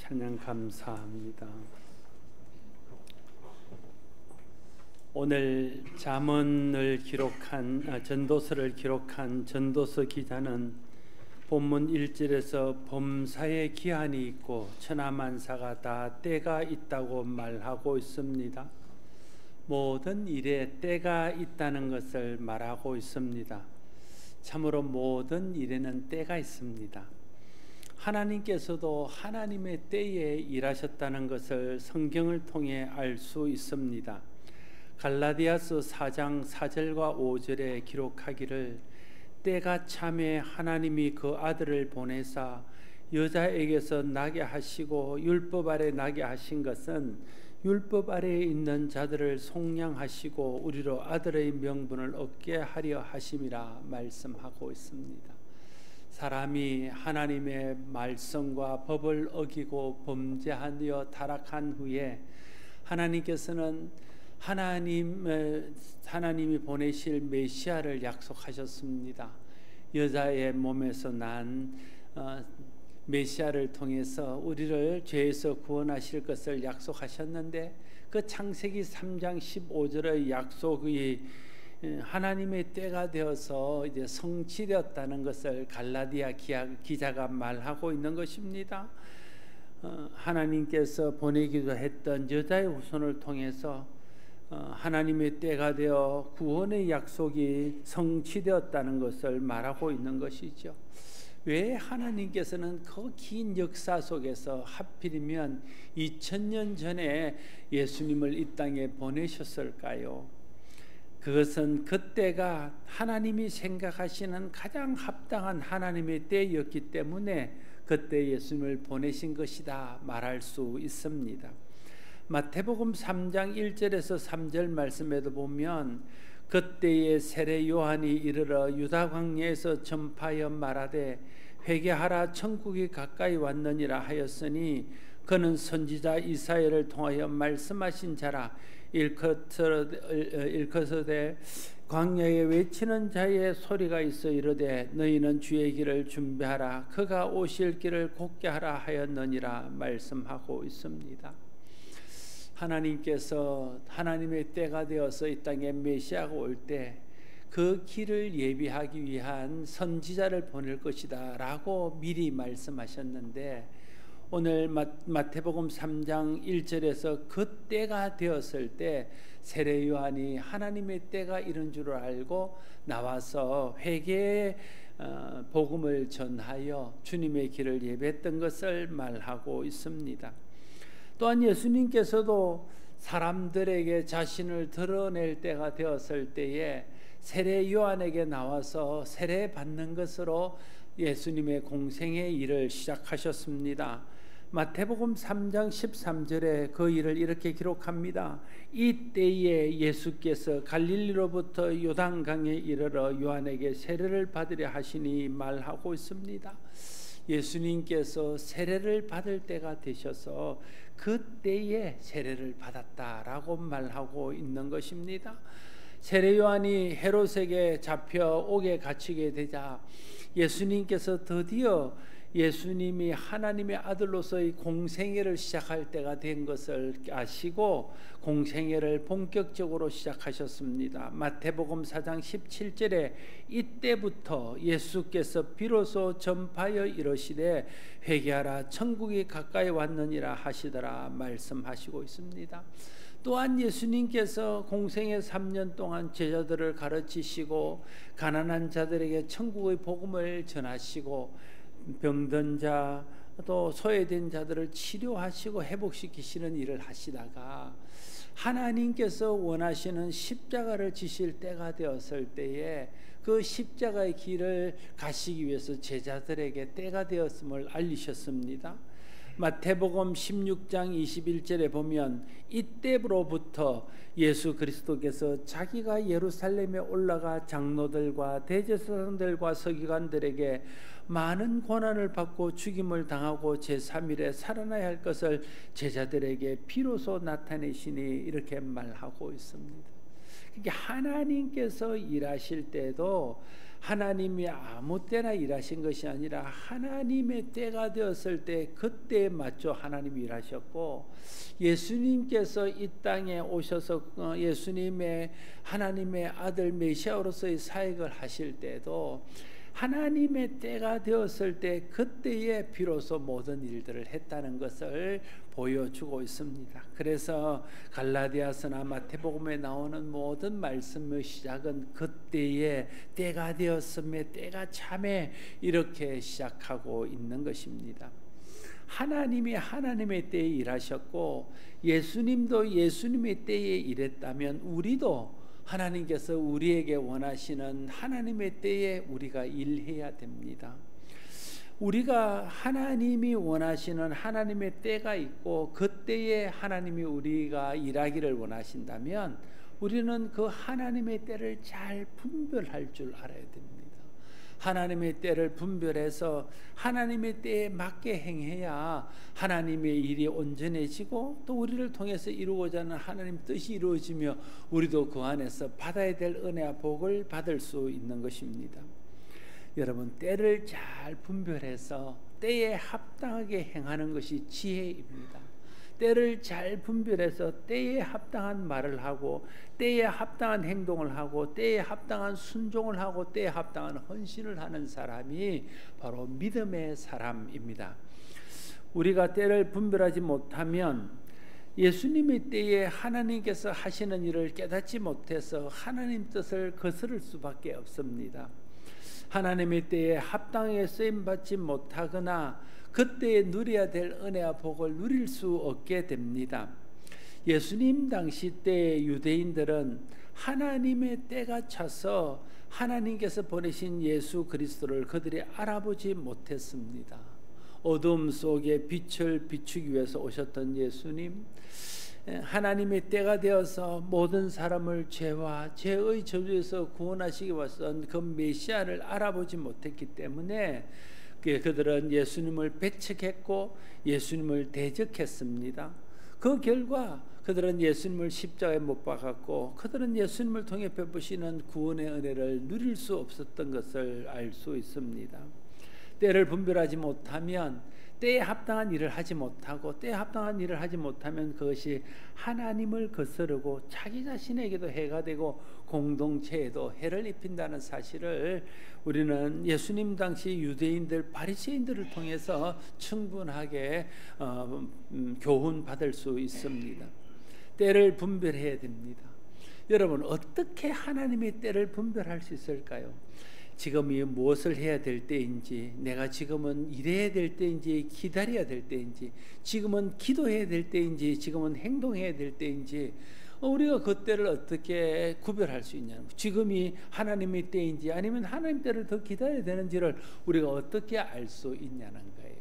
찬양 감사합니다. 오늘 잠언을 기록한 전도서를 기록한 전도서 기자는 본문 1절에서 범사에 기한이 있고 천하만사가 다 때가 있다고 말하고 있습니다. 모든 일에 때가 있다는 것을 말하고 있습니다. 참으로 모든 일에는 때가 있습니다. 하나님께서도 하나님의 때에 일하셨다는 것을 성경을 통해 알 수 있습니다. 갈라디아서 4장 4절과 5절에 기록하기를 때가 참에 하나님이 그 아들을 보내사 여자에게서 나게 하시고 율법 아래 나게 하신 것은 율법 아래에 있는 자들을 속량하시고 우리로 아들의 명분을 얻게 하려 하심이라 말씀하고 있습니다. 사람이 하나님의 말씀과 법을 어기고 범죄하여 타락한 후에 하나님께서는 하나님이 보내실 메시아를 약속하셨습니다. 여자의 몸에서 난 메시아를 통해서 우리를 죄에서 구원하실 것을 약속하셨는데 그 창세기 3장 15절의 약속이 하나님의 때가 되어서 이제 성취되었다는 것을 갈라디아 기자가 말하고 있는 것입니다. 하나님께서 보내기도 했던 여자의 후손을 통해서 하나님의 때가 되어 구원의 약속이 성취되었다는 것을 말하고 있는 것이죠. 왜 하나님께서는 그 긴 역사 속에서 하필이면 2000년 전에 예수님을 이 땅에 보내셨을까요? 그것은 그때가 하나님이 생각하시는 가장 합당한 하나님의 때였기 때문에 그때 예수님을 보내신 것이다 말할 수 있습니다. 마태복음 3장 1절에서 3절 말씀에도 보면 그때에 세례 요한이 이르러 유다 광야에서 전파하여 말하되 회개하라 천국이 가까이 왔느니라 하였으니 그는 선지자 이사야를 통하여 말씀하신 자라. 일컬어되 광야에 외치는 자의 소리가 있어 이르되 너희는 주의 길을 준비하라 그가 오실 길을 곧게 하라 하였느니라 말씀하고 있습니다. 하나님께서 하나님의 때가 되어서 이 땅에 메시아가 올 때 그 길을 예비하기 위한 선지자를 보낼 것이다 라고 미리 말씀하셨는데 오늘 마태복음 3장 1절에서 그 때가 되었을 때 세례 요한이 하나님의 때가 이른 줄 알고 나와서 회개의 복음을 전하여 주님의 길을 예배했던 것을 말하고 있습니다. 또한 예수님께서도 사람들에게 자신을 드러낼 때가 되었을 때에 세례 요한에게 나와서 세례 받는 것으로 예수님의 공생의 일을 시작하셨습니다. 마태복음 3장 13절에 그 일을 이렇게 기록합니다. 이때에 예수께서 갈릴리로부터 요단강에 이르러 요한에게 세례를 받으려 하시니 말하고 있습니다. 예수님께서 세례를 받을 때가 되셔서 그때에 세례를 받았다라고 말하고 있는 것입니다. 세례 요한이 헤롯에게 잡혀 옥에 갇히게 되자 예수님께서 드디어 예수님이 하나님의 아들로서의 공생애를 시작할 때가 된 것을 아시고 공생애를 본격적으로 시작하셨습니다. 마태복음 4장 17절에 이때부터 예수께서 비로소 전파하여 이르시되 회개하라 천국이 가까이 왔느니라 하시더라 말씀하시고 있습니다. 또한 예수님께서 공생애 3년 동안 제자들을 가르치시고 가난한 자들에게 천국의 복음을 전하시고 병든 자 또 소외된 자들을 치료하시고 회복시키시는 일을 하시다가 하나님께서 원하시는 십자가를 지실 때가 되었을 때에 그 십자가의 길을 가시기 위해서 제자들에게 때가 되었음을 알리셨습니다. 마태복음 16장 21절에 보면 이때로부터 예수 그리스도께서 자기가 예루살렘에 올라가 장로들과 대제사장들과 서기관들에게 많은 고난을 받고 죽임을 당하고 제3일에 살아나야 할 것을 제자들에게 비로소 나타내시니 이렇게 말하고 있습니다. 그러니까 하나님께서 일하실 때도 하나님이 아무 때나 일하신 것이 아니라 하나님의 때가 되었을 때 그때에 맞춰 하나님이 일하셨고, 예수님께서 이 땅에 오셔서 예수님의 하나님의 아들 메시아로서의 사역을 하실 때도 하나님의 때가 되었을 때 그때에 비로소 모든 일들을 했다는 것을 보여주고 있습니다. 그래서 갈라디아서나 마태복음에 나오는 모든 말씀의 시작은 그때에 때가 되었음에 때가 참에 이렇게 시작하고 있는 것입니다. 하나님이 하나님의 때에 일하셨고 예수님도 예수님의 때에 일했다면 우리도 하나님께서 우리에게 원하시는 하나님의 때에 우리가 일해야 됩니다. 우리가 하나님이 원하시는 하나님의 때가 있고 그 때에 하나님이 우리가 일하기를 원하신다면 우리는 그 하나님의 때를 잘 분별할 줄 알아야 됩니다. 하나님의 때를 분별해서 하나님의 때에 맞게 행해야 하나님의 일이 온전해지고 또 우리를 통해서 이루고자 하는 하나님 뜻이 이루어지며 우리도 그 안에서 받아야 될 은혜와 복을 받을 수 있는 것입니다. 여러분, 때를 잘 분별해서 때에 합당하게 행하는 것이 지혜입니다. 때를 잘 분별해서 때에 합당한 말을 하고 때에 합당한 행동을 하고 때에 합당한 순종을 하고 때에 합당한 헌신을 하는 사람이 바로 믿음의 사람입니다. 우리가 때를 분별하지 못하면 예수님의 때에 하나님께서 하시는 일을 깨닫지 못해서 하나님 뜻을 거스를 수밖에 없습니다. 하나님의 때에 합당하게 쓰임받지 못하거나 그때에 누려야 될 은혜와 복을 누릴 수 없게 됩니다. 예수님 당시 때 유대인들은 하나님의 때가 차서 하나님께서 보내신 예수 그리스도를 그들이 알아보지 못했습니다. 어둠 속에 빛을 비추기 위해서 오셨던 예수님, 하나님의 때가 되어서 모든 사람을 죄와 죄의 저주에서 구원하시기 위해서 그 메시아를 알아보지 못했기 때문에 그들은 예수님을 배척했고 예수님을 대적했습니다. 그 결과 그들은 예수님을 십자가에 못 박았고 그들은 예수님을 통해 베푸시는 구원의 은혜를 누릴 수 없었던 것을 알 수 있습니다. 때를 분별하지 못하면 때에 합당한 일을 하지 못하고 때에 합당한 일을 하지 못하면 그것이 하나님을 거스르고 자기 자신에게도 해가 되고 공동체에도 해를 입힌다는 사실을 우리는 예수님 당시 유대인들 바리새인들을 통해서 충분하게 교훈받을 수 있습니다. 때를 분별해야 됩니다. 여러분, 어떻게 하나님의 때를 분별할 수 있을까요? 지금이 무엇을 해야 될 때인지, 내가 지금은 일해야 될 때인지, 기다려야 될 때인지, 지금은 기도해야 될 때인지, 지금은 행동해야 될 때인지, 우리가 그 때를 어떻게 구별할 수 있냐는 거예요. 지금이 하나님의 때인지 아니면 하나님 때를 더 기다려야 되는지를 우리가 어떻게 알 수 있냐는 거예요.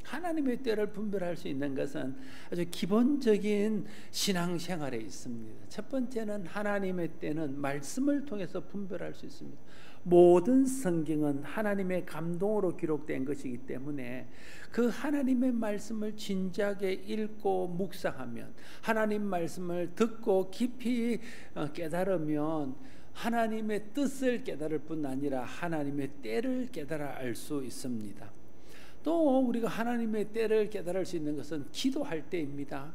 하나님의 때를 분별할 수 있는 것은 아주 기본적인 신앙생활에 있습니다. 첫 번째는 하나님의 때는 말씀을 통해서 분별할 수 있습니다. 모든 성경은 하나님의 감동으로 기록된 것이기 때문에 그 하나님의 말씀을 진지하게 읽고 묵상하면, 하나님 말씀을 듣고 깊이 깨달으면 하나님의 뜻을 깨달을 뿐 아니라 하나님의 때를 깨달아 알 수 있습니다. 또 우리가 하나님의 때를 깨달을 수 있는 것은 기도할 때입니다.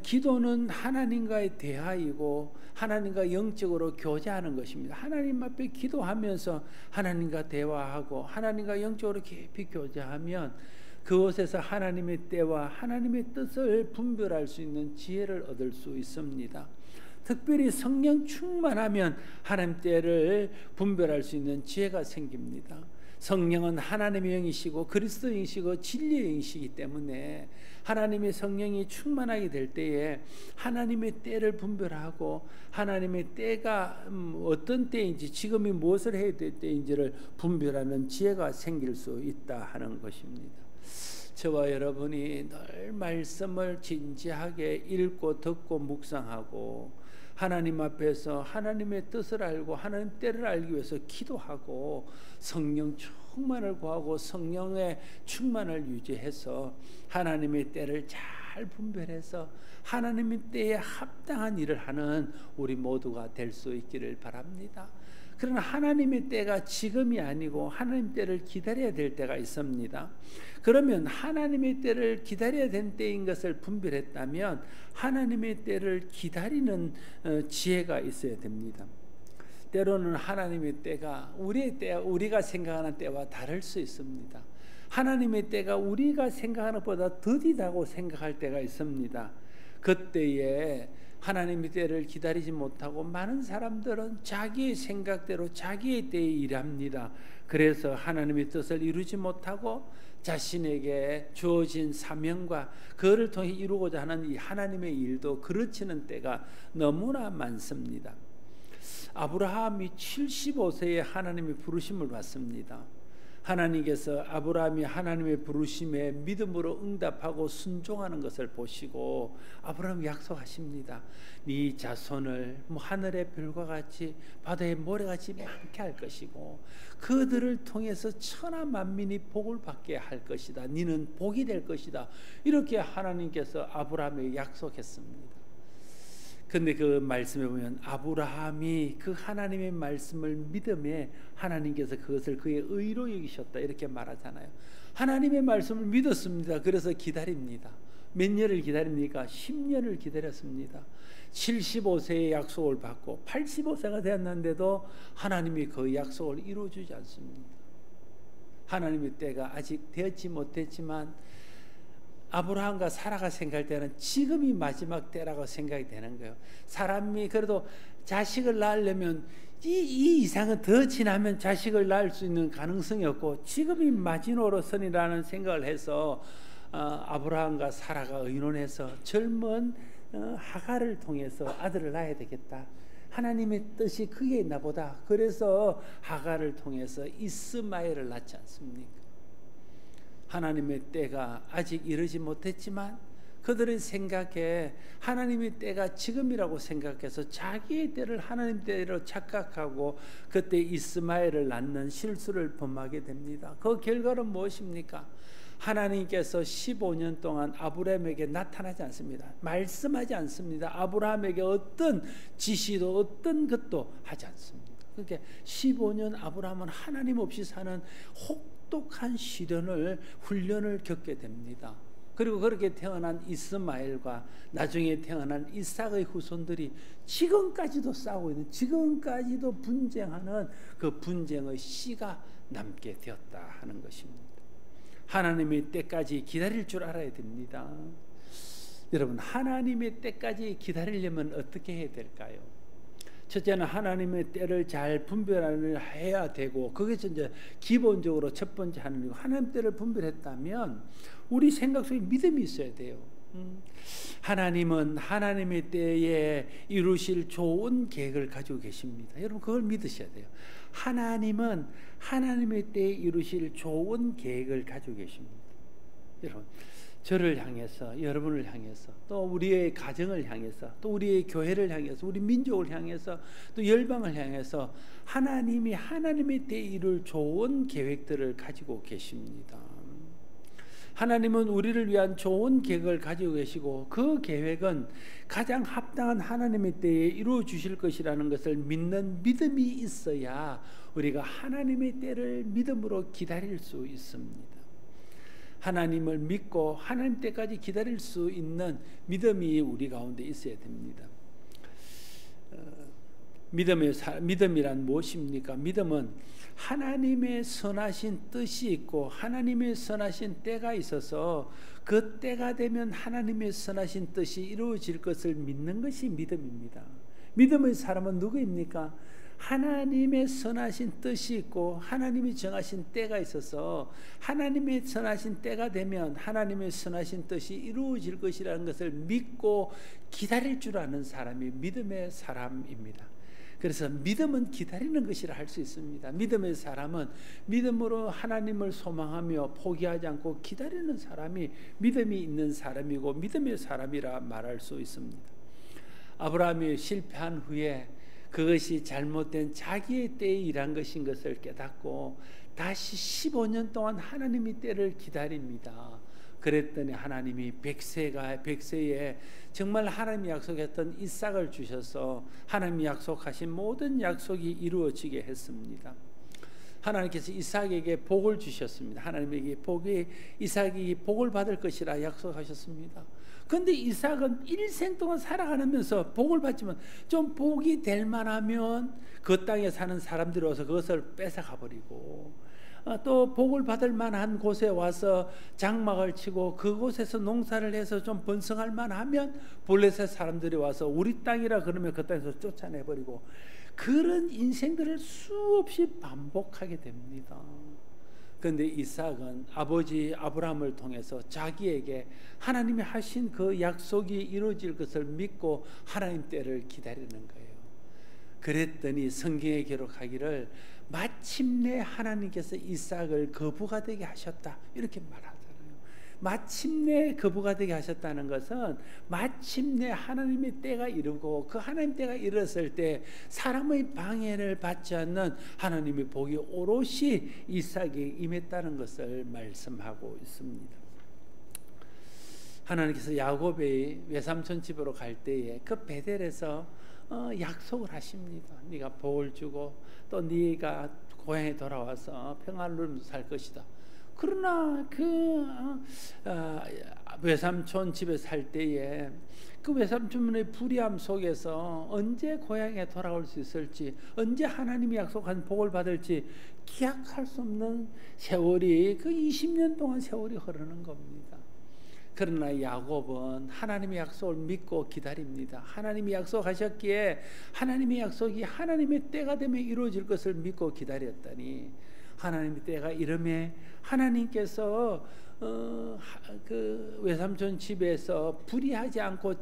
기도는 하나님과의 대화이고 하나님과 영적으로 교제하는 것입니다. 하나님 앞에 기도하면서 하나님과 대화하고 하나님과 영적으로 깊이 교제하면 그곳에서 하나님의 때와 하나님의 뜻을 분별할 수 있는 지혜를 얻을 수 있습니다. 특별히 성령 충만하면 하나님 때를 분별할 수 있는 지혜가 생깁니다. 성령은 하나님의 영이시고 그리스도의 영이시고 진리의 영이시기 때문에 하나님의 성령이 충만하게 될 때에 하나님의 때를 분별하고 하나님의 때가 어떤 때인지, 지금이 무엇을 해야 될 때인지를 분별하는 지혜가 생길 수 있다 하는 것입니다. 저와 여러분이 늘 말씀을 진지하게 읽고 듣고 묵상하고 하나님 앞에서 하나님의 뜻을 알고 하나님 때를 알기 위해서 기도하고 성령 충만을 구하고 성령의 충만을 유지해서 하나님의 때를 잘 분별해서 하나님의 때에 합당한 일을 하는 우리 모두가 될 수 있기를 바랍니다. 그러나 하나님의 때가 지금이 아니고 하나님 때를 기다려야 될 때가 있습니다. 그러면 하나님의 때를 기다려야 된 때인 것을 분별했다면 하나님의 때를 기다리는 지혜가 있어야 됩니다. 때로는 하나님의 때가 우리의 때, 우리가 생각하는 때와 다를 수 있습니다. 하나님의 때가 우리가 생각하는 것보다 더디다고 생각할 때가 있습니다. 그때에 하나님의 때를 기다리지 못하고 많은 사람들은 자기의 생각대로 자기의 때에 일합니다. 그래서 하나님의 뜻을 이루지 못하고 자신에게 주어진 사명과 그를 통해 이루고자 하는 이 하나님의 일도 그르치는 때가 너무나 많습니다. 아브라함이 75세에 하나님의 부르심을 받습니다. 하나님께서 아브라함이 하나님의 부르심에 믿음으로 응답하고 순종하는 것을 보시고 아브라함이 약속하십니다. 네 자손을 하늘의 별과 같이 바다의 모래같이 많게 할 것이고 그들을 통해서 천하 만민이 복을 받게 할 것이다. 너는 복이 될 것이다. 이렇게 하나님께서 아브라함에게 약속했습니다. 근데 그 말씀에 보면 아브라함이 그 하나님의 말씀을 믿음에 하나님께서 그것을 그의 의로 여기셨다 이렇게 말하잖아요. 하나님의 말씀을 믿었습니다. 그래서 기다립니다. 몇 년을 기다립니까? 10년을 기다렸습니다. 75세의 약속을 받고 85세가 되었는데도 하나님이 그 약속을 이루어주지 않습니다. 하나님의 때가 아직 되었지 못했지만 아브라함과 사라가 생각할 때는 지금이 마지막 때라고 생각이 되는 거예요. 사람이 그래도 자식을 낳으려면 이 이상은 더 지나면 자식을 낳을 수 있는 가능성이 없고 지금이 마지노선이라는 생각을 해서 아브라함과 사라가 의논해서 젊은 하갈을 통해서 아들을 낳아야 되겠다. 하나님의 뜻이 그게 있나 보다. 그래서 하갈을 통해서 이스마엘을 낳지 않습니까? 하나님의 때가 아직 이르지 못했지만 그들의 생각에 하나님의 때가 지금이라고 생각해서 자기의 때를 하나님 때로 착각하고 그때 이스마엘을 낳는 실수를 범하게 됩니다. 그 결과는 무엇입니까? 하나님께서 15년 동안 아브라함에게 나타나지 않습니다. 말씀하지 않습니다. 아브라함에게 어떤 지시도 어떤 것도 하지 않습니다. 그러니까 15년 아브라함은 하나님 없이 사는 혹독한 시련을 훈련을 겪게 됩니다. 그리고 그렇게 태어난 이스마엘과 나중에 태어난 이삭의 후손들이 지금까지도 싸우고 있는, 지금까지도 분쟁하는 그 분쟁의 씨가 남게 되었다 하는 것입니다. 하나님의 때까지 기다릴 줄 알아야 됩니다. 여러분, 하나님의 때까지 기다리려면 어떻게 해야 될까요? 첫째는 하나님의 때를 잘 분별을 해야 되고, 그게 이제 기본적으로 첫 번째 하는 일이고, 하나님 때를 분별했다면 우리 생각 속에 믿음이 있어야 돼요. 하나님은 하나님의 때에 이루실 좋은 계획을 가지고 계십니다. 여러분, 그걸 믿으셔야 돼요. 하나님은 하나님의 때에 이루실 좋은 계획을 가지고 계십니다. 여러분, 저를 향해서, 여러분을 향해서, 또 우리의 가정을 향해서, 또 우리의 교회를 향해서, 우리 민족을 향해서, 또 열방을 향해서 하나님이 하나님의 때에 이룰 좋은 계획들을 가지고 계십니다. 하나님은 우리를 위한 좋은 계획을 가지고 계시고, 그 계획은 가장 합당한 하나님의 때에 이루어 주실 것이라는 것을 믿는 믿음이 있어야 우리가 하나님의 때를 믿음으로 기다릴 수 있습니다. 하나님을 믿고 하나님 때까지 기다릴 수 있는 믿음이 우리 가운데 있어야 됩니다. 믿음이란 무엇입니까? 믿음은 하나님의 선하신 뜻이 있고 하나님의 선하신 때가 있어서 그 때가 되면 하나님의 선하신 뜻이 이루어질 것을 믿는 것이 믿음입니다. 믿음의 사람은 누구입니까? 하나님의 선하신 뜻이 있고 하나님이 정하신 때가 있어서 하나님의 선하신 때가 되면 하나님의 선하신 뜻이 이루어질 것이라는 것을 믿고 기다릴 줄 아는 사람이 믿음의 사람입니다. 그래서 믿음은 기다리는 것이라 할 수 있습니다. 믿음의 사람은 믿음으로 하나님을 소망하며 포기하지 않고 기다리는 사람이 믿음이 있는 사람이고 믿음의 사람이라 말할 수 있습니다. 아브라함이 실패한 후에 그것이 잘못된 자기의 때에 일한 것인 것을 깨닫고 다시 15년 동안 하나님의 때를 기다립니다. 그랬더니 하나님이 백세에 정말 하나님이 약속했던 이삭을 주셔서 하나님이 약속하신 모든 약속이 이루어지게 했습니다. 하나님께서 이삭에게 복을 주셨습니다. 하나님에게 이삭이 복을 받을 것이라 약속하셨습니다. 그런데 이삭은 일생 동안 살아가면서 복을 받지만 좀 복이 될 만하면 그 땅에 사는 사람들이 와서 그것을 뺏어가 버리고, 또 복을 받을 만한 곳에 와서 장막을 치고 그곳에서 농사를 해서 좀 번성할 만하면 블레셋 사람들이 와서 우리 땅이라 그러면 그 땅에서 쫓아내버리고, 그런 인생들을 수없이 반복하게 됩니다. 그런데 이삭은 아버지 아브라함을 통해서 자기에게 하나님이 하신 그 약속이 이루어질 것을 믿고 하나님 때를 기다리는 거예요. 그랬더니 성경에 기록하기를 마침내 하나님께서 이삭을 거부가 되게 하셨다, 이렇게 말하잖아요. 마침내 거부가 되게 하셨다는 것은 마침내 하나님의 때가 이르고, 그 하나님 때가 이르렀을 때 사람의 방해를 받지 않는 하나님의 복이 오롯이 이삭에게 임했다는 것을 말씀하고 있습니다. 하나님께서 야곱의 외삼촌 집으로 갈 때에 그 베델에서 약속을 하십니다. 네가 복을 주고 또 네가 고향에 돌아와서 평안을 살 것이다. 그러나 그 외삼촌 집에 살 때에 그 외삼촌의 불의함 속에서 언제 고향에 돌아올 수 있을지, 언제 하나님이 약속한 복을 받을지 기약할 수 없는 세월이, 그 20년 동안 세월이 흐르는 겁니다. 그러나 야곱은 하나님의 약속을 믿고 기다립니다. 하나님이 약속하셨기에 하나님의 약속이 하나님의 때가 되면 이루어질 것을 믿고 기다렸더니, 하나님의 때가 이름에 하나님께서 그 외삼촌 집에서 불의하지 않고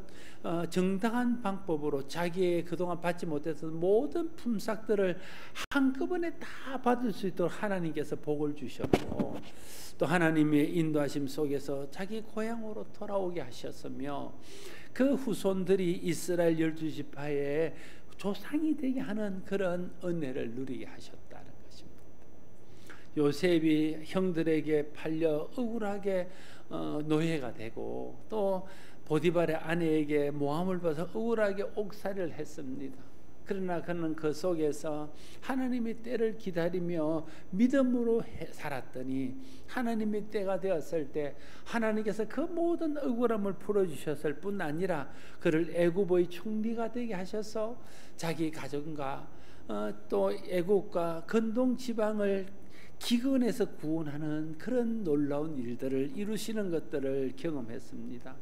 정당한 방법으로 자기의 그동안 받지 못했던 모든 품삯들을 한꺼번에 다 받을 수 있도록 하나님께서 복을 주셨고, 또 하나님의 인도하심 속에서 자기 고향으로 돌아오게 하셨으며, 그 후손들이 이스라엘 12지파의 조상이 되게 하는 그런 은혜를 누리게 하셨다는 것입니다. 요셉이 형들에게 팔려 억울하게 노예가 되고, 또 보디발의 아내에게 모함을 받아서 억울하게 옥살이를 했습니다. 그러나 그는 그 속에서 하나님의 때를 기다리며 믿음으로 살았더니, 하나님의 때가 되었을 때 하나님께서 그 모든 억울함을 풀어주셨을 뿐 아니라 그를 애굽의 총리가 되게 하셔서 자기 가정과 또 애굽과 근동 지방을 기근에서 구원하는 그런 놀라운 일들을 이루시는 것들을 경험했습니다.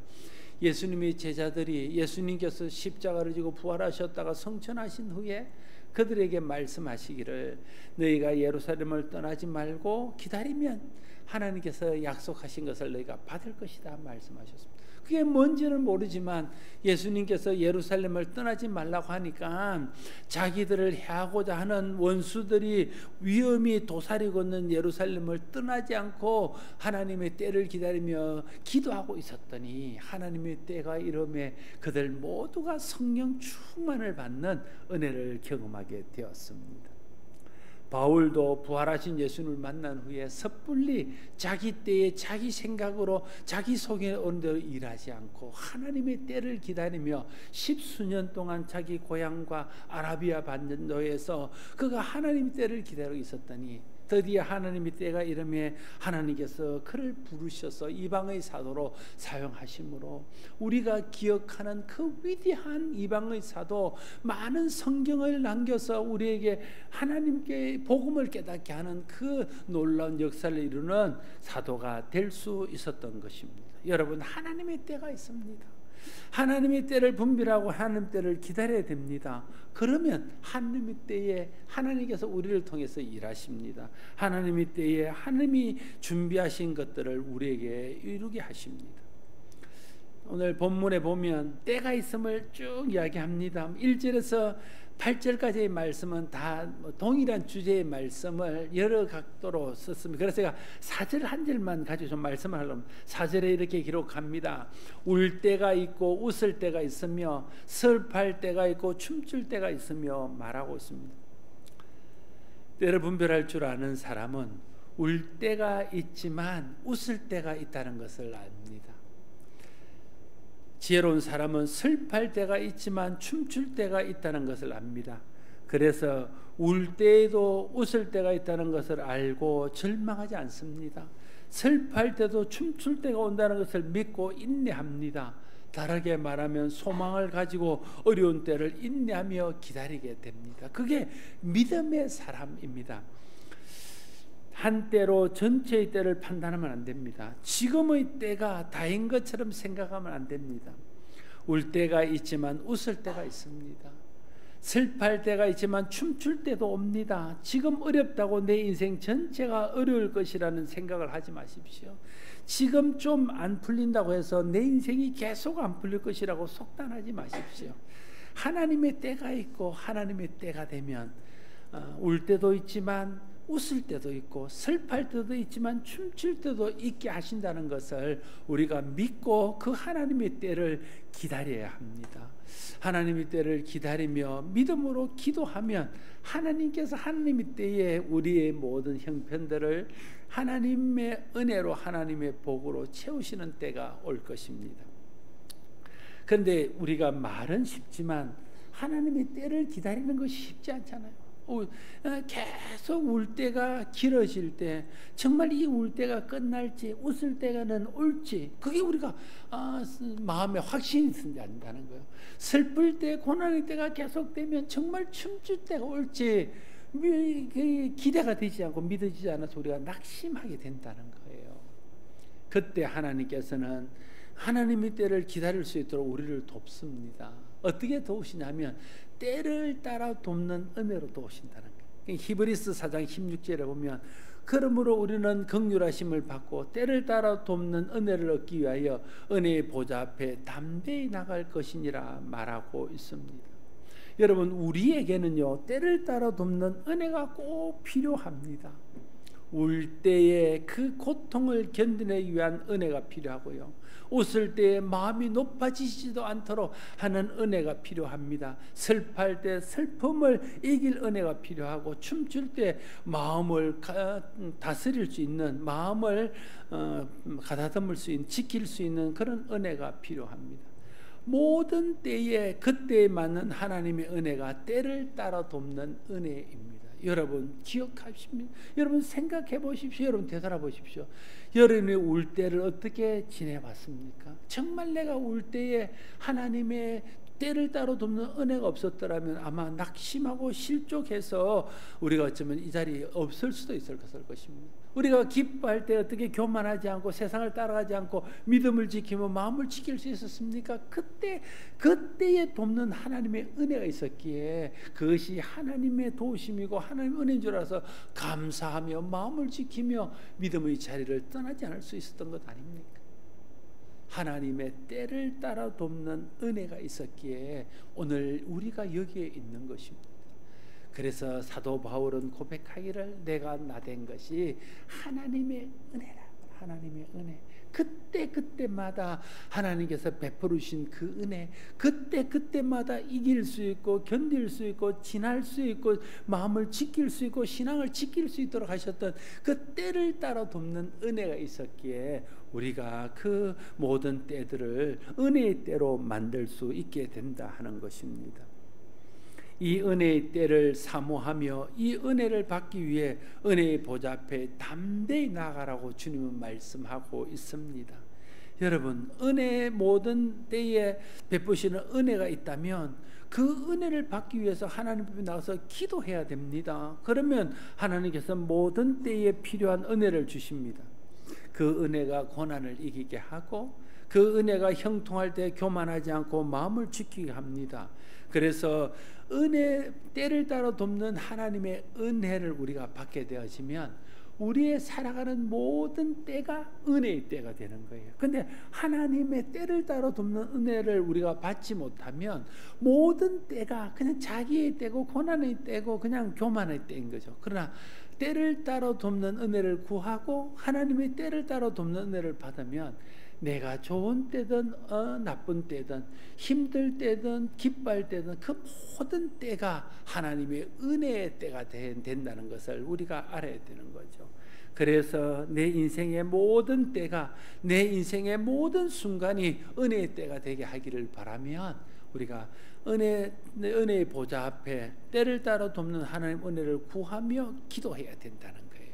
예수님의 제자들이 예수님께서 십자가를 지고 부활하셨다가 성천하신 후에 그들에게 말씀하시기를, 너희가 예루살렘을 떠나지 말고 기다리면 하나님께서 약속하신 것을 너희가 받을 것이다 말씀하셨습니다. 그게 뭔지는 모르지만 예수님께서 예루살렘을 떠나지 말라고 하니까 자기들을 해하고자 하는 원수들이 위험이 도사리고 있는 예루살렘을 떠나지 않고 하나님의 때를 기다리며 기도하고 있었더니, 하나님의 때가 이름에 그들 모두가 성령 충만을 받는 은혜를 경험하게 되었습니다. 바울도 부활하신 예수님을 만난 후에 섣불리 자기 때에 자기 생각으로 자기 속에 온 대로 일하지 않고 하나님의 때를 기다리며 10수년 동안 자기 고향과 아라비아 반도에서 그가 하나님의 때를 기다리고 있었더니, 드디어 하나님의 때가 이름에 하나님께서 그를 부르셔서 이방의 사도로 사용하심으로, 우리가 기억하는 그 위대한 이방의 사도, 많은 성경을 남겨서 우리에게 하나님께 복음을 깨닫게 하는 그 놀라운 역사를 이루는 사도가 될 수 있었던 것입니다. 여러분, 하나님의 때가 있습니다. 하나님의 때를 분별하고 하나님의 때를 기다려야 됩니다. 그러면 하나님의 때에 하나님께서 우리를 통해서 일하십니다. 하나님의 때에 하나님이 준비하신 것들을 우리에게 이루게 하십니다. 오늘 본문에 보면 때가 있음을 쭉 이야기합니다. 1절에서 8절까지의 말씀은 다 동일한 주제의 말씀을 여러 각도로 썼습니다. 그래서 제가 4절 한 절만 가지고 좀 말씀을 하려면 4절에 이렇게 기록합니다. 울 때가 있고 웃을 때가 있으며 슬퍼할 때가 있고 춤출 때가 있으며 말하고 있습니다. 때를 분별할 줄 아는 사람은 울 때가 있지만 웃을 때가 있다는 것을 압니다. 지혜로운 사람은 슬퍼할 때가 있지만 춤출 때가 있다는 것을 압니다. 그래서 울 때에도 웃을 때가 있다는 것을 알고 절망하지 않습니다. 슬퍼할 때도 춤출 때가 온다는 것을 믿고 인내합니다. 다르게 말하면 소망을 가지고 어려운 때를 인내하며 기다리게 됩니다. 그게 믿음의 사람입니다. 한때로 전체의 때를 판단하면 안 됩니다. 지금의 때가 다인 것처럼 생각하면 안 됩니다. 울 때가 있지만 웃을 때가 있습니다. 슬퍼할 때가 있지만 춤출 때도 옵니다. 지금 어렵다고 내 인생 전체가 어려울 것이라는 생각을 하지 마십시오. 지금 좀 안 풀린다고 해서 내 인생이 계속 안 풀릴 것이라고 속단하지 마십시오. 하나님의 때가 있고 하나님의 때가 되면 울 때도 있지만 웃을 때도 있고 슬퍼할 때도 있지만 춤출 때도 있게 하신다는 것을 우리가 믿고 그 하나님의 때를 기다려야 합니다. 하나님의 때를 기다리며 믿음으로 기도하면 하나님께서 하나님의 때에 우리의 모든 형편들을 하나님의 은혜로 하나님의 복으로 채우시는 때가 올 것입니다. 그런데 우리가 말은 쉽지만 하나님의 때를 기다리는 것이 쉽지 않잖아요. 계속 울 때가 길어질 때 정말 이 울 때가 끝날지 웃을 때가는 올지 그게 우리가 마음에 확신이 든다는 거예요. 슬플 때 고난의 때가 계속되면 정말 춤출 때가 올지 기대가 되지 않고 믿어지지 않아서 우리가 낙심하게 된다는 거예요. 그때 하나님께서는 하나님의 때를 기다릴 수 있도록 우리를 돕습니다. 어떻게 도우시냐면 때를 따라 돕는 은혜로 도우신다는 거예요. 히브리서 4장 16절에 보면 그러므로 우리는 긍휼하심을 받고 때를 따라 돕는 은혜를 얻기 위하여 은혜의 보좌 앞에 담대히 나갈 것이니라 말하고 있습니다. 여러분, 우리에게는요 때를 따라 돕는 은혜가 꼭 필요합니다. 울 때에 그 고통을 견디기 위한 은혜가 필요하고요, 웃을 때에 마음이 높아지지도 않도록 하는 은혜가 필요합니다. 슬퍼할 때 슬픔을 이길 은혜가 필요하고, 춤출 때 마음을 다스릴 수 있는, 마음을 가다듬을 수 있는, 지킬 수 있는 그런 은혜가 필요합니다. 모든 때에 그때에 맞는 하나님의 은혜가 때를 따라 돕는 은혜입니다. 여러분 기억하십니까? 여러분 생각해 보십시오. 여러분 되돌아 보십시오. 여러분이 울 때를 어떻게 지내봤습니까? 정말 내가 울 때에 하나님의 때를 따라 돕는 은혜가 없었더라면 아마 낙심하고 실족해서 우리가 어쩌면 이 자리에 없을 수도 있을 것입니다. 우리가 기뻐할 때 어떻게 교만하지 않고 세상을 따라가지 않고 믿음을 지키며 마음을 지킬 수 있었습니까? 그때에 돕는 하나님의 은혜가 있었기에 그것이 하나님의 도우심이고 하나님의 은혜인 줄 알아서 감사하며 마음을 지키며 믿음의 자리를 떠나지 않을 수 있었던 것 아닙니까? 하나님의 때를 따라 돕는 은혜가 있었기에 오늘 우리가 여기에 있는 것입니다. 그래서 사도 바울은 고백하기를 내가 나된 것이 하나님의 은혜라. 하나님의 은혜. 그때마다 하나님께서 베풀으신 그 은혜, 그때마다 이길 수 있고 견딜 수 있고 지날 수 있고 마음을 지킬 수 있고 신앙을 지킬 수 있도록 하셨던 그 때를 따라 돕는 은혜가 있었기에 우리가 그 모든 때들을 은혜의 때로 만들 수 있게 된다 하는 것입니다. 이 은혜의 때를 사모하며 이 은혜를 받기 위해 은혜의 보좌 앞에 담대히 나아가라고 주님은 말씀하고 있습니다. 여러분, 은혜의 모든 때에 베푸시는 은혜가 있다면 그 은혜를 받기 위해서 하나님 앞에 나가서 기도해야 됩니다. 그러면 하나님께서 모든 때에 필요한 은혜를 주십니다. 그 은혜가 고난을 이기게 하고 그 은혜가 형통할 때 교만하지 않고 마음을 지키게 합니다. 그래서 은혜, 때를 따라 돕는 하나님의 은혜를 우리가 받게 되어지면 우리의 살아가는 모든 때가 은혜의 때가 되는 거예요. 근데 하나님의 때를 따라 돕는 은혜를 우리가 받지 못하면 모든 때가 그냥 자기의 때고 고난의 때고 그냥 교만의 때인 거죠. 그러나 때를 따라 돕는 은혜를 구하고 하나님의 때를 따라 돕는 은혜를 받으면 내가 좋은 때든 나쁜 때든 힘들 때든 기뻐할 때든 그 모든 때가 하나님의 은혜의 때가 된다는 것을 우리가 알아야 되는 거죠. 그래서 내 인생의 모든 때가, 내 인생의 모든 순간이 은혜의 때가 되게 하기를 바라면 우리가 은혜의 보좌 앞에 때를 따라 돕는 하나님 은혜를 구하며 기도해야 된다는 거예요.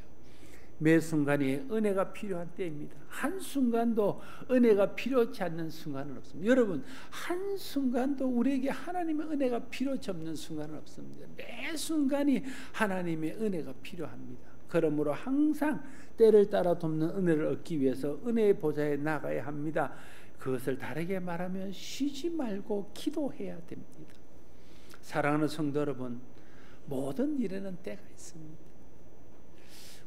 매 순간이 은혜가 필요한 때입니다. 한순간도 은혜가 필요치 않는 순간은 없습니다. 여러분, 한순간도 우리에게 하나님의 은혜가 필요치 없는 순간은 없습니다. 매 순간이 하나님의 은혜가 필요합니다. 그러므로 항상 때를 따라 돕는 은혜를 얻기 위해서 은혜의 보좌에 나가야 합니다. 그것을 다르게 말하면 쉬지 말고 기도해야 됩니다. 사랑하는 성도 여러분, 모든 일에는 때가 있습니다.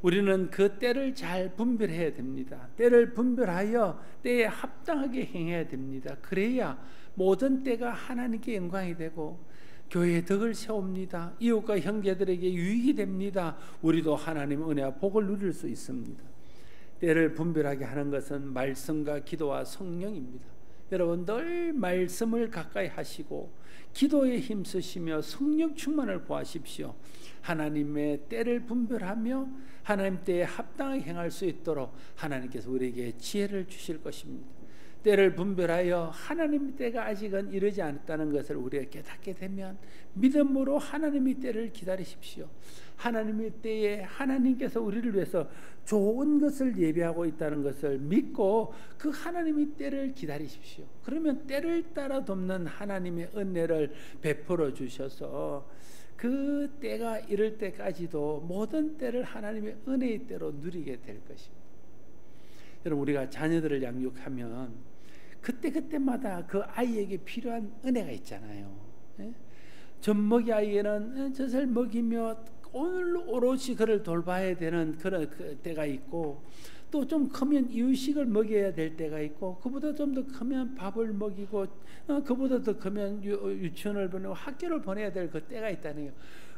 우리는 그 때를 잘 분별해야 됩니다. 때를 분별하여 때에 합당하게 행해야 됩니다. 그래야 모든 때가 하나님께 영광이 되고 교회의 덕을 세웁니다. 이웃과 형제들에게 유익이 됩니다. 우리도 하나님의 은혜와 복을 누릴 수 있습니다. 때를 분별하게 하는 것은 말씀과 기도와 성령입니다. 여러분, 늘 말씀을 가까이 하시고 기도에 힘쓰시며 성령 충만을 구하십시오. 하나님의 때를 분별하며 하나님 때에 합당하게 행할 수 있도록 하나님께서 우리에게 지혜를 주실 것입니다. 때를 분별하여 하나님의 때가 아직은 이르지 않았다는 것을 우리가 깨닫게 되면 믿음으로 하나님의 때를 기다리십시오. 하나님의 때에 하나님께서 우리를 위해서 좋은 것을 예비하고 있다는 것을 믿고 그 하나님의 때를 기다리십시오. 그러면 때를 따라 돕는 하나님의 은혜를 베풀어 주셔서 그 때가 이를 때까지도 모든 때를 하나님의 은혜의 때로 누리게 될 것입니다. 여러분, 우리가 자녀들을 양육하면 그때마다 그 아이에게 필요한 은혜가 있잖아요. 젖먹이 아이에는 젖을 먹이며 오늘 오롯이 그를 돌봐야 되는 그런 때가 있고, 또 좀 크면 이유식을 먹여야 될 때가 있고, 그보다 좀 더 크면 밥을 먹이고, 그보다 더 크면 유치원을 보내고 학교를 보내야 될 그 때가 있다네요.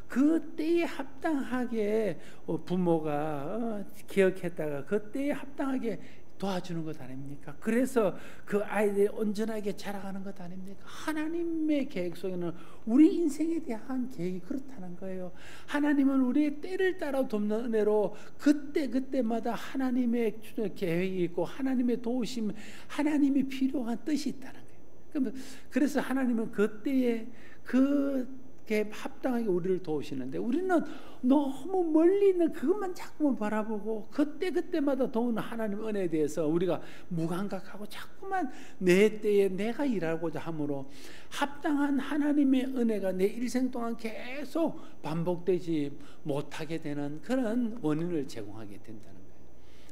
그 때에 합당하게 부모가 기억했다가 그 때에 합당하게 도와주는 것 아닙니까? 그래서 그 아이들이 온전하게 자라가는 것 아닙니까? 하나님의 계획 속에는 우리 인생에 대한 계획이 그렇다는 거예요. 하나님은 우리의 때를 따라 돕는 은혜로 그때마다 하나님의 계획이 있고 하나님의 도우심, 하나님이 필요한 뜻이 있다는 거예요. 그래서 하나님은 그때에 합당하게 우리를 도우시는데, 우리는 너무 멀리 있는 그것만 자꾸만 바라보고 그때마다 도우는 하나님의 은혜에 대해서 우리가 무감각하고 자꾸만 내 때에 내가 일하고자 함으로 합당한 하나님의 은혜가 내 일생 동안 계속 반복되지 못하게 되는 그런 원인을 제공하게 된다는 거예요.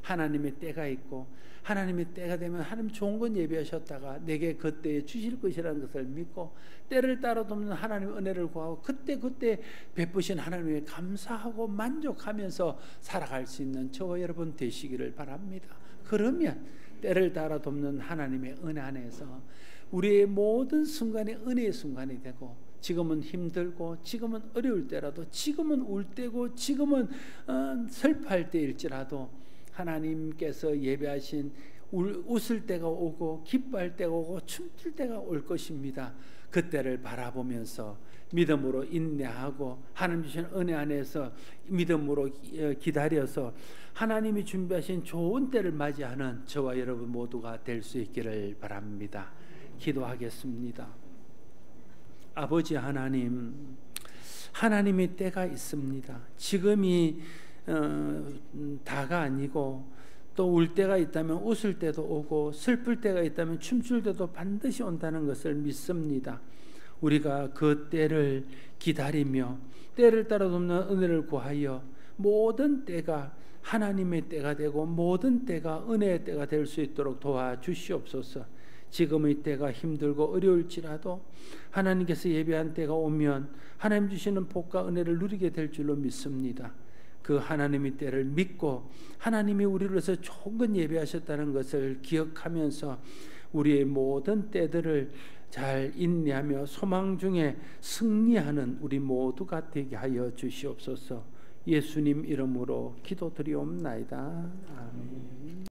하나님의 때가 있고 하나님의 때가 되면 하나님 좋은 건 예비하셨다가 내게 그때에 주실 것이라는 것을 믿고 때를 따라 돕는 하나님의 은혜를 구하고 그때 베푸신 하나님에 감사하고 만족하면서 살아갈 수 있는 저와 여러분 되시기를 바랍니다. 그러면 때를 따라 돕는 하나님의 은혜 안에서 우리의 모든 순간이 은혜의 순간이 되고, 지금은 힘들고 지금은 어려울 때라도, 지금은 울 때고 지금은 슬퍼할 때일지라도 하나님께서 예배하신 웃을 때가 오고 기뻐할 때가 오고 춤출 때가 올 것입니다. 그때를 바라보면서 믿음으로 인내하고 하나님 주신 은혜 안에서 믿음으로 기다려서 하나님이 준비하신 좋은 때를 맞이하는 저와 여러분 모두가 될 수 있기를 바랍니다. 기도하겠습니다. 아버지 하나님, 하나님의 때가 있습니다. 지금이 다가 아니고 또 울 때가 있다면 웃을 때도 오고 슬플 때가 있다면 춤출 때도 반드시 온다는 것을 믿습니다. 우리가 그 때를 기다리며 때를 따라 돕는 은혜를 구하여 모든 때가 하나님의 때가 되고 모든 때가 은혜의 때가 될 수 있도록 도와주시옵소서. 지금의 때가 힘들고 어려울지라도 하나님께서 예비한 때가 오면 하나님 주시는 복과 은혜를 누리게 될 줄로 믿습니다. 그 하나님의 때를 믿고 하나님이 우리를 위해서 좋은 건 예배하셨다는 것을 기억하면서 우리의 모든 때들을 잘 인내하며 소망 중에 승리하는 우리 모두가 되게 하여 주시옵소서. 예수님 이름으로 기도드리옵나이다. 아멘.